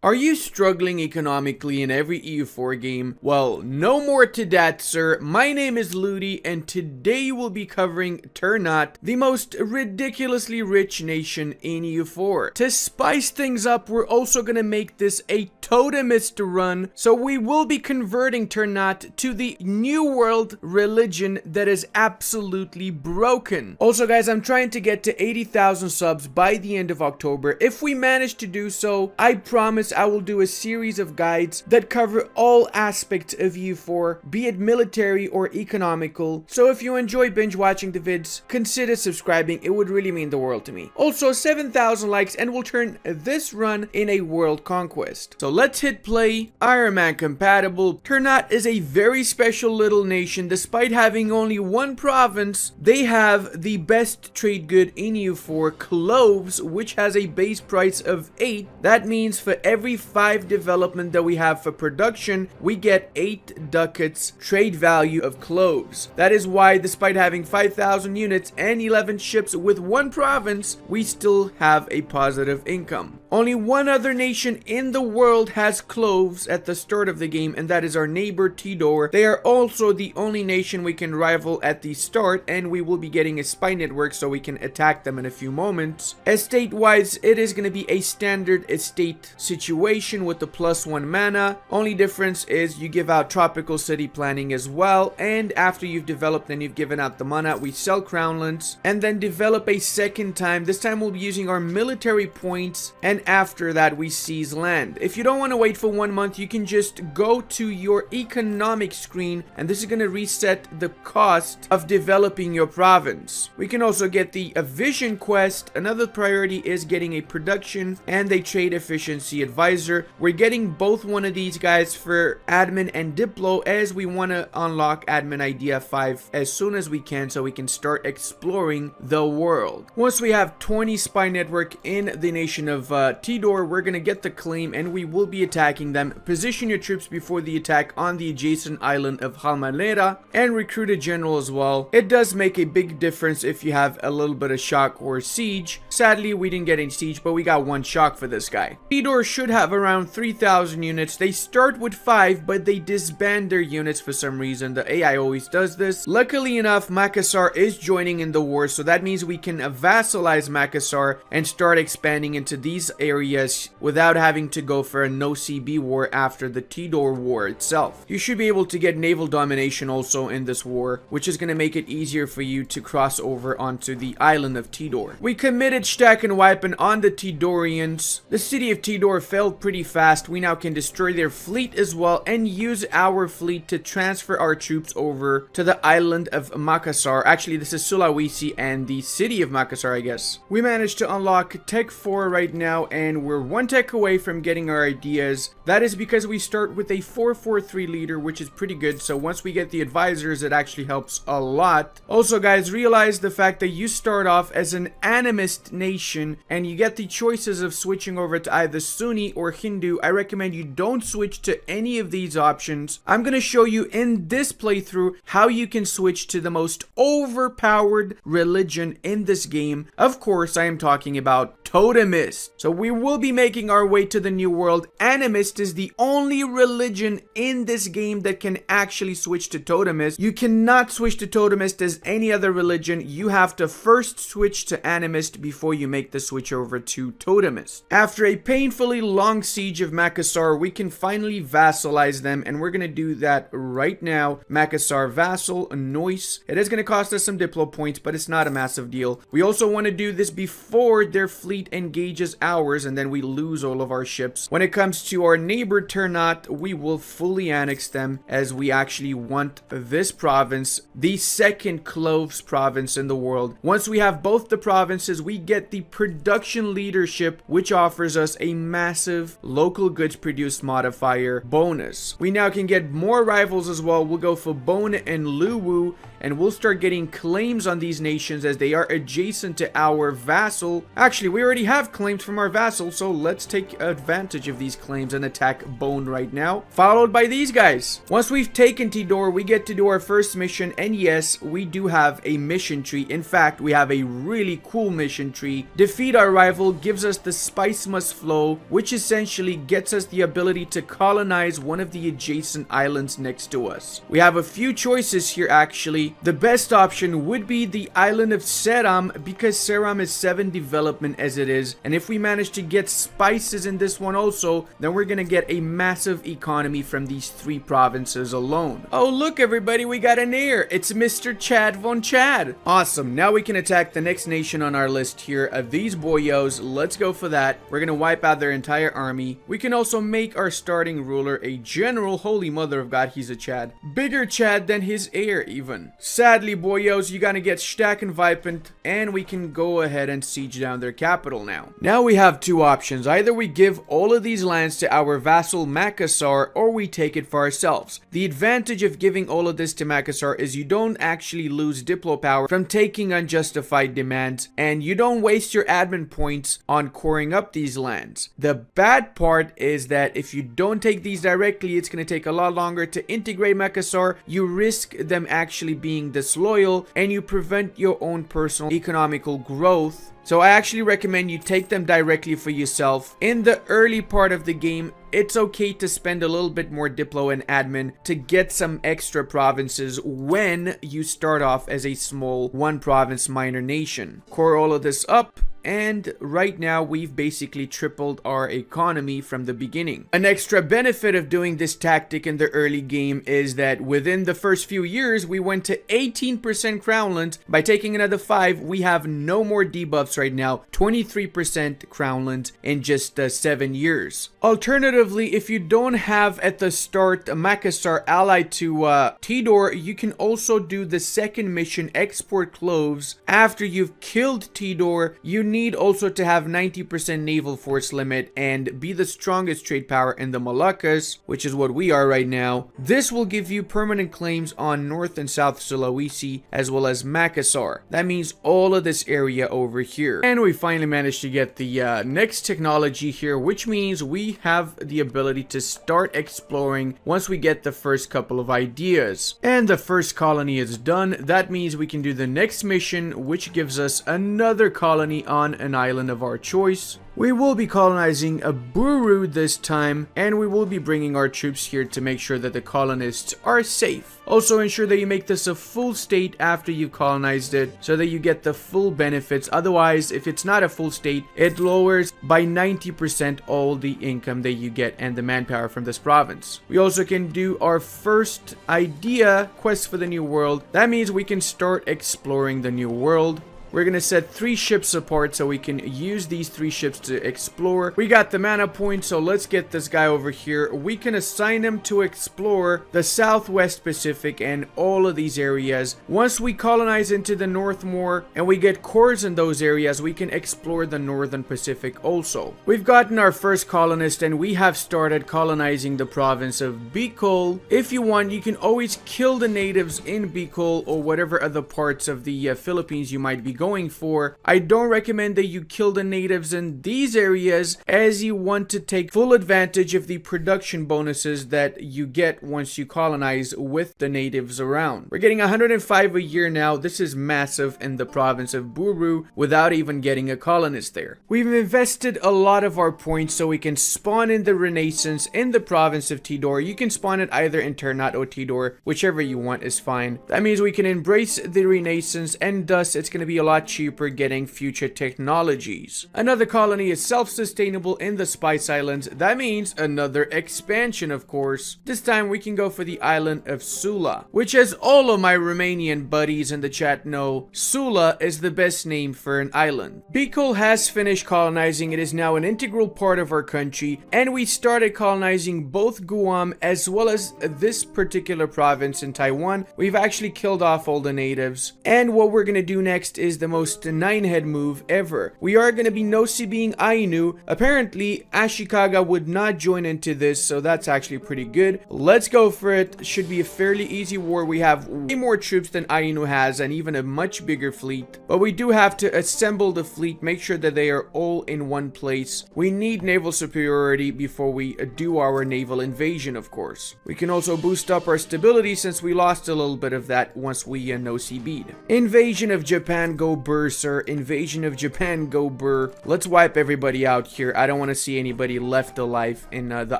Are you struggling economically in every EU4 game? Well, no more to that, sir. My name is Ludi, and today we'll be covering Ternate, the most ridiculously rich nation in EU4. To spice things up, we're also gonna make this a totemist run, so we will be converting Ternate to the new world religion that is absolutely broken. Also guys, I'm trying to get to 80,000 subs by the end of October. If we manage to do so, I promise I will do a series of guides that cover all aspects of EU4, be it military or economical. So if you enjoy binge watching the vids, consider subscribing, it would really mean the world to me. Also 7,000 likes and we'll turn this run in a world conquest. So let's hit play. Iron Man compatible. Ternate is a very special little nation. Despite having only one province, they have the best trade good in EU4, cloves, which has a base price of 8. That means for every 5 development that we have for production, we get 8 ducats trade value of cloves. That is why, despite having 5,000 units and 11 ships with one province, we still have a positive income. Only one other nation in the world has cloves at the start of the game, and that is our neighbor Tidor. They are also the only nation we can rival at the start, and we will be getting a spy network so we can attack them in a few moments. Estate-wise, it is going to be a standard estate situation with the +1 mana. Only difference is you give out tropical city planning as well, and after you've developed and you've given out the mana, we sell crownlands and then develop a second time. This time we'll be using our military points, and after that we seize land. If you don't want to wait for 1 month, you can just go to your economic screen, and this is going to reset the cost of developing your province. We can also get the vision quest. Another priority is getting a production and a trade efficiency advisor. We're getting both one of these guys for admin and diplo, as we want to unlock admin idea 5 as soon as we can so we can start exploring the world. Once we have 20 spy network in the nation of Tidor, we're gonna get the claim and we will be attacking them. Position your troops before the attack on the adjacent island of Halmanera and recruit a general as well. It does make a big difference if you have a little bit of shock or siege. Sadly, we didn't get any siege, but we got 1 shock for this guy. Tidor should have around 3,000 units. They start with 5, but they disband their units for some reason. The AI always does this. Luckily enough, Makassar is joining in the war, so that means we can vassalize Makassar and start expanding into these areas without having to go for a no CB war after the Tidor war itself. You should be able to get naval domination also in this war, which is going to make it easier for you to cross over onto the island of Tidor. We committed stack and weapon on the Tidorians. The city of Tidor fell pretty fast. We now can destroy their fleet as well and use our fleet to transfer our troops over to the island of Makassar. Actually, this is Sulawesi and the city of Makassar, I guess. We managed to unlock Tech 4 right now, and we're 1 tech away from getting our ideas. That is because we start with a 443 leader, which is pretty good. So once we get the advisors, it actually helps a lot. Also guys, realize the fact that you start off as an animist nation and you get the choices of switching over to either Sunni or Hindu. I recommend you don't switch to any of these options. I'm going to show you in this playthrough how you can switch to the most overpowered religion in this game. Of course, I am talking about totemist. So we will be making our way to the new world. Animist is the only religion in this game that can actually switch to totemist. You cannot switch to totemist as any other religion. You have to first switch to animist before you make the switch over to totemist. After a painfully long siege of Makassar, we can finally vassalize them, and we're gonna do that right now. Makassar vassal, noise. It is gonna cost us some diplo points, but it's not a massive deal. We also want to do this before their fleet engages ours, and then we lose all of our ships. When it comes to our neighbor Ternate, we will fully annex them, as we actually want this province, the second cloves province in the world. Once we have both the provinces, we get the production leadership, which offers us a massive local goods produced modifier bonus. We now can get more rivals as well. We'll go for Bone and Luwu, and we'll start getting claims on these nations as they are adjacent to our vassal. Actually, we already have claims from our vassal, so let's take advantage of these claims and attack Bone right now, followed by these guys. Once we've taken Tidor, we get to do our first mission, and yes, we do have a mission tree. In fact, we have a really cool mission tree. Defeat our rival gives us the Spice Must Flow, which essentially gets us the ability to colonize one of the adjacent islands next to us. We have a few choices here actually. The best option would be the island of Seram, because Seram is 7 development as it is, and if we manage to get spices in this one also, then we're gonna get a massive economy from these 3 provinces alone. Oh look everybody, we got an heir. It's Mr. Chad von Chad. Awesome, now we can attack the next nation on our list here of these boyos. Let's go for that. We're gonna wipe out their entire army. We can also make our starting ruler a general. Holy mother of God, he's a Chad. Bigger Chad than his heir even. Sadly boyos, you gotta get Stack and Vipant, and we can go ahead and siege down their capital now. Now we have 2 options. Either we give all of these lands to our vassal Makassar, or we take it for ourselves. The advantage of giving all of this to Makassar is you don't actually lose diplo power from taking unjustified demands, and you don't waste your admin points on coring up these lands. The bad part is that if you don't take these directly, it's going to take a lot longer to integrate Makassar. You risk them actually being disloyal, and you prevent your own personal economical growth. So I actually recommend you take them directly for yourself. In the early part of the game, it's okay to spend a little bit more diplo and admin to get some extra provinces when you start off as a small 1 province minor nation. Core all of this up, and right now we've basically tripled our economy from the beginning. An extra benefit of doing this tactic in the early game is that within the first few years we went to 18% crownland. By taking another 5, we have no more debuffs right now. 23% crownland in just 7 years. Alternatively, if you don't have at the start Makassar allied to Tidor, you can also do the second mission, export cloves. After you've killed Tidor, you need also to have 90% naval force limit and be the strongest trade power in the Moluccas, which is what we are right now. This will give you permanent claims on North and South Sulawesi as well as Makassar. That means all of this area over here. And we finally managed to get the next technology here, which means we have the ability to start exploring once we get the first couple of ideas. And the first colony is done. That means we can do the next mission, which gives us another colony on an island of our choice. We will be colonizing a Buru this time, and we will be bringing our troops here to make sure that the colonists are safe. Also ensure that you make this a full state after you've colonized it so that you get the full benefits. Otherwise, if it's not a full state, it lowers by 90% all the income that you get and the manpower from this province. We also can do our first idea, quest for the new world. That means we can start exploring the new world. We're going to set 3 ships apart so we can use these 3 ships to explore. We got the mana points, so let's get this guy over here. We can assign him to explore the Southwest Pacific and all of these areas. Once we colonize into the North more and we get cores in those areas, we can explore the Northern Pacific also. We've gotten our first colonist and we have started colonizing the province of Bicol. If you want, you can always kill the natives in Bicol or whatever other parts of the Philippines you might be going for. I don't recommend that you kill the natives in these areas, as you want to take full advantage of the production bonuses that you get once you colonize with the natives around. We're getting 105 a year now. This is massive in the province of Buru without even getting a colonist there. We've invested a lot of our points so we can spawn in the Renaissance in the province of Tidor. You can spawn it either in Ternate or Tidor, whichever you want is fine. That means we can embrace the Renaissance, and thus it's going to be a lot cheaper getting future technologies. Another colony is self-sustainable in the Spice Islands. That means another expansion, of course. This time we can go for the island of Sula, which, as all of my Romanian buddies in the chat know, Sula is the best name for an island. Bicol has finished colonizing. It is now an integral part of our country, and we started colonizing both Guam as well as this particular province in Taiwan. We've actually killed off all the natives, and what we're gonna do next is is the most nine-head move ever. We are going to be Nossi being Ainu. Apparently, Ashikaga would not join into this, so that's actually pretty good. Let's go for it. Should be a fairly easy war. We have way more troops than Ainu has and even a much bigger fleet. But we do have to assemble the fleet, make sure that they are all in one place. We need naval superiority before we do our naval invasion, of course. We can also boost up our stability since we lost a little bit of that once we Nossi beat. Invasion of Japan, go burr, sir. Invasion of Japan, go burr. Let's wipe everybody out here. I don't want to see anybody left alive in the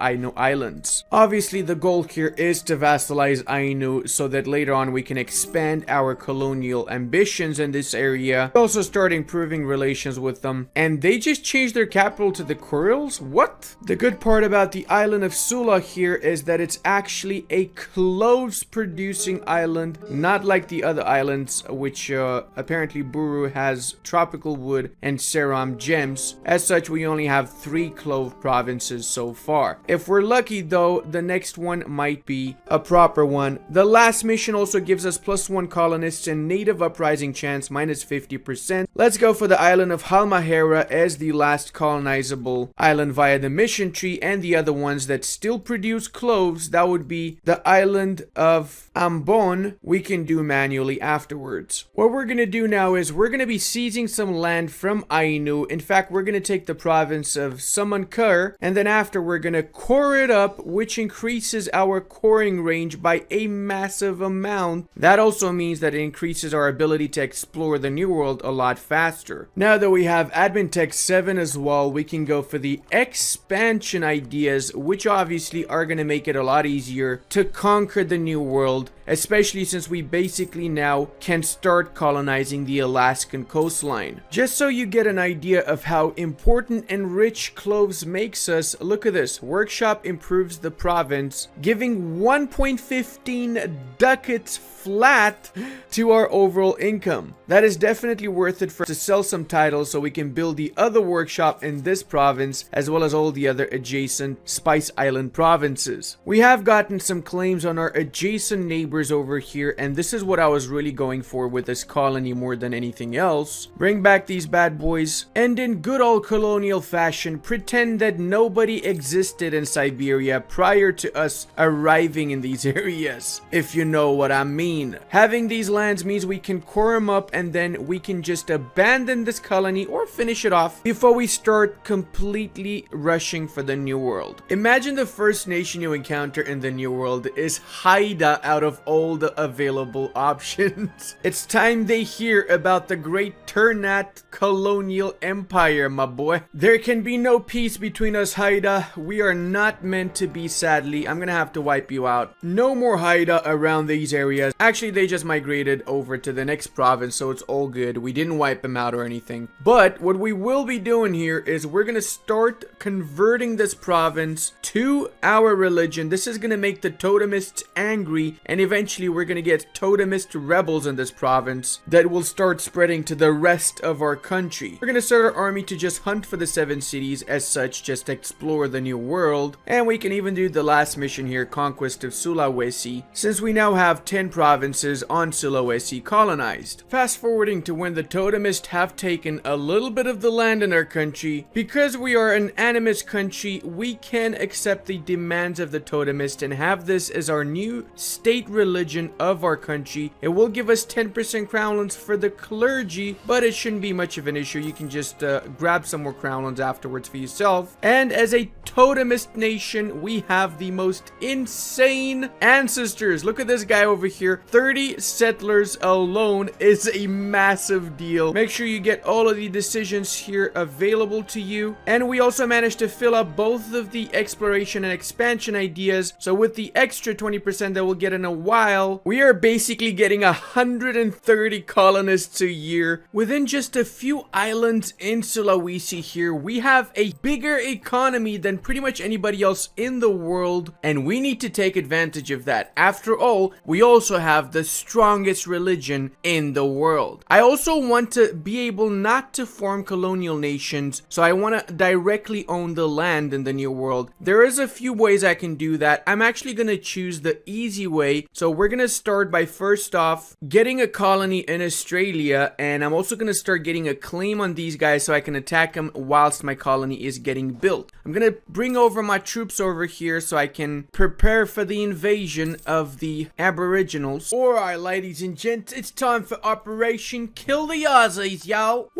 Ainu Islands. Obviously, the goal here is to vassalize Ainu so that later on we can expand our colonial ambitions in this area. Also start improving relations with them. And they just changed their capital to the Kurils? What? The good part about the island of Sula here is that it's actually a cloves producing island, not like the other islands, which apparently Buru has tropical wood and Seram gems. As such, we only have 3 clove provinces so far. If we're lucky though, the next one might be a proper one. The last mission also gives us +1 colonists and native uprising chance -50%. Let's go for the island of Halmahera as the last colonizable island via the mission tree, and the other ones that still produce cloves, that would be the island of Ambon. We can do manually afterwards. What we're going to do now is we're going to be seizing some land from Ainu. In fact, we're going to take the province of Samankar, and then after we're going to core it up, which increases our coring range by a massive amount. That also means that it increases our ability to explore the New World a lot faster. Now that we have Admin Tech 7 as well, we can go for the expansion ideas, which obviously are going to make it a lot easier to conquer the New World, especially since we basically now can start colonizing the Alaskan coastline. Just so you get an idea of how important and rich cloves makes us, look at this. Workshop improves the province, giving 1.15 ducats flat to our overall income. That is definitely worth it for us to sell some titles so we can build the other workshop in this province as well as all the other adjacent Spice Island provinces. We have gotten some claims on our adjacent neighbors over here, and this is what I was really going for with this colony more than anything else. Bring back these bad boys and in good old colonial fashion pretend that nobody existed in Siberia prior to us arriving in these areas, if you know what I mean. Having these lands means we can core them up and then we can just abandon this colony or finish it off before we start completely rushing for the New World. Imagine the first nation you encounter in the New World is Haida out of all the available options. It's time they hear about the great Ternate colonial empire, my boy. There can be no peace between us, Haida. We are not meant to be, sadly. I'm gonna have to wipe you out. No more Haida around these areas. Actually, they just migrated over to the next province, so it's all good. We didn't wipe them out or anything. But what we will be doing here is we're gonna start converting this province to our religion. This is gonna make the totemists angry, and eventually we're gonna get totemist rebels in this province that will start spreading to the rest of our country. We're gonna start our army to just hunt for the 7 cities, as such, just explore the New World, and we can even do the last mission here, Conquest of Sulawesi, since we now have 10 provinces on Sulawesi colonized. Fast forwarding to when the totemists have taken a little bit of the land in our country. Because we are an animist country, we can accept the demands of the totemist and have this as our new state religion of our country. It will give us 10% crownlands for the clergy, but it shouldn't be much of an issue. You can just grab some more crownlands afterwards for yourself. And as a totemist nation, we have the most insane ancestors. Look at this guy over here. 30 settlers alone is a massive deal. Make sure you get all of the decisions here available to you. And we also managed to fill up both of the exploration and expansion ideas. So with the extra 20% that we'll get in a while, we are basically getting 130 colonists a year. Within just a few islands in Sulawesi here, we have a bigger economy than pretty much anybody else in the world, and we need to take advantage of that. After all, we also have the strongest religion in the world. I also want to be able not to form colonial nations, so I want to directly own the land in the New World. There is a few ways I can do that. I'm actually going to choose the easy way. So we're going to start by first off getting a colony in Australia. Australia, and I'm also going to start getting a claim on these guys so I can attack them whilst my colony is getting built. I'm going to bring over my troops over here so I can prepare for the invasion of the Aboriginals. Alright, ladies and gents, it's time for Operation Kill the Aussies, yo!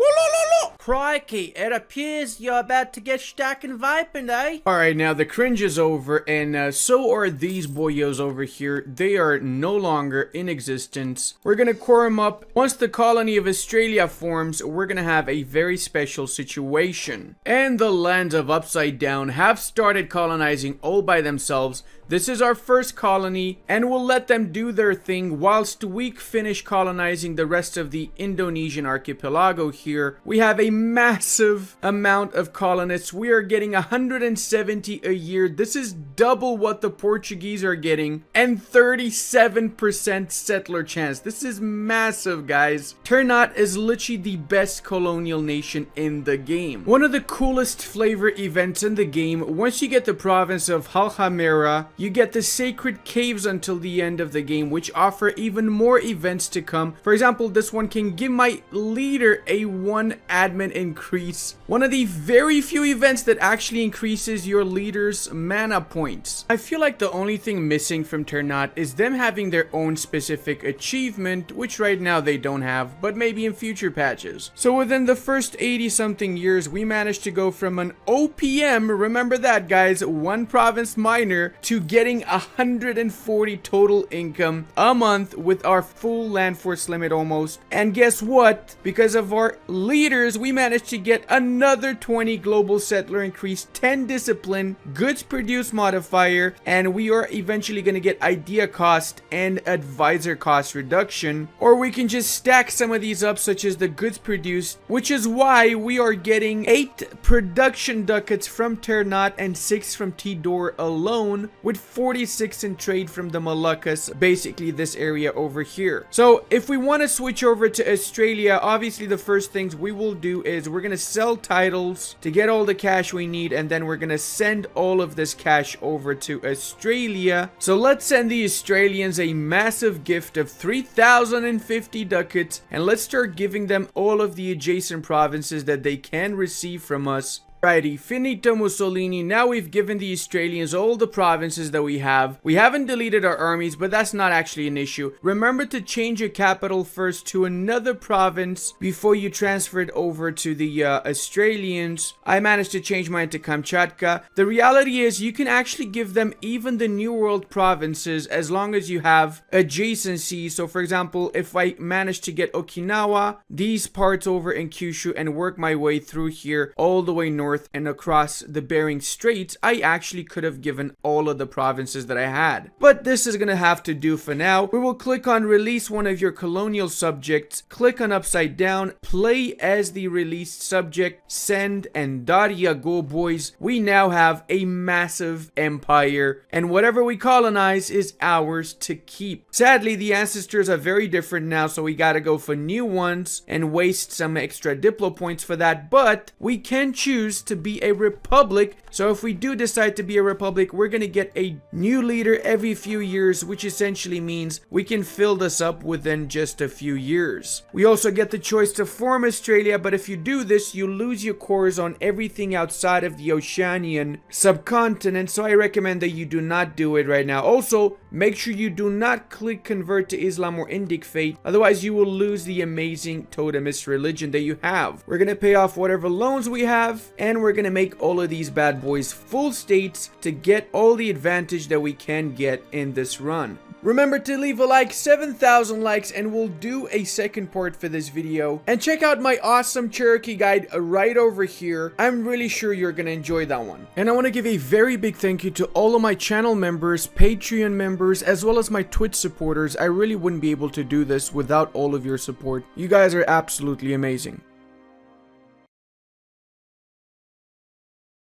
Crikey, it appears you're about to get stuck in vaping, eh? Alright, now the cringe is over, and so are these boyos over here. They are no longer in existence. We're gonna core them up. Once the colony of Australia forms, we're gonna have a very special situation. And the lands of Upside Down have started colonizing all by themselves. This is our first colony, and we'll let them do their thing whilst we finish colonizing the rest of the Indonesian archipelago here. We have a massive amount of colonists. We are getting 170 a year. This is double what the Portuguese are getting, and 37% settler chance. This is massive, guys. Ternate is literally the best colonial nation in the game. One of the coolest flavor events in the game, once you get the province of Halhamera, you get the sacred caves until the end of the game, which offer even more events to come. For example, this one can give my leader a 1 admin increase. One of the very few events that actually increases your leader's mana points. I feel like the only thing missing from Ternate is them having their own specific achievement, which right now they don't have, but maybe in future patches. So within the first 80 something years, we managed to go from an OPM, remember that guys, 1 province miner, to getting 140 total income a month with our full land force limit almost. And guess what? Because of our leaders, we managed to get another 20 global settler increase, 10 discipline, goods produced modifier, and we are eventually going to get idea cost and advisor cost reduction. Or we can just stack some of these up, such as the goods produced, which is why we are getting 8 production ducats from Ternate and 6 from Tidor alone, with 46 in trade from the Moluccas, basically this area over here. So if we want to switch over to Australia, obviously the first things we will do is we're going to sell titles to get all the cash we need, and then we're going to send all of this cash over to Australia. So let's send the Australians a massive gift of 3,050 ducats, and let's start giving them all of the adjacent provinces that they can receive from us. Alrighty, finito Mussolini. Now we've given the Australians all the provinces that we have. We haven't deleted our armies, but that's not actually an issue. Remember to change your capital first to another province before you transfer it over to the Australians. I managed to change mine to Kamchatka. The reality is you can actually give them even the New World provinces as long as you have adjacency. So for example, if I manage to get Okinawa, these parts over in Kyushu, and work my way through here all the way north and across the Bering Straits, I actually could have given all of the provinces that I had. But this is gonna have to do for now. We will click on release one of your colonial subjects, click on upside down, play as the released subject, send, and Daria go boys. We now have a massive empire, and whatever we colonize is ours to keep. Sadly, the ancestors are very different now, so we gotta go for new ones and waste some extra diplo points for that, but we can choose to be a republic. So if we do decide to be a republic, we're gonna get a new leader every few years, which essentially means we can fill this up within just a few years. We also get the choice to form Australia, but if you do this, you lose your cores on everything outside of the Oceanian subcontinent, so I recommend that you do not do it right now. Also, make sure you do not click convert to Islam or Indic faith, otherwise you will lose the amazing totemist religion that you have. We're gonna pay off whatever loans we have, and we're gonna make all of these bad boys full states to get all the advantage that we can get in this run. Remember to leave a like, 7,000 likes, and we'll do a second part for this video. And check out my awesome Cherokee guide right over here. I'm really sure you're gonna enjoy that one. And I want to give a very big thank you to all of my channel members, Patreon members, as well as my Twitch supporters. I really wouldn't be able to do this without all of your support. You guys are absolutely amazing.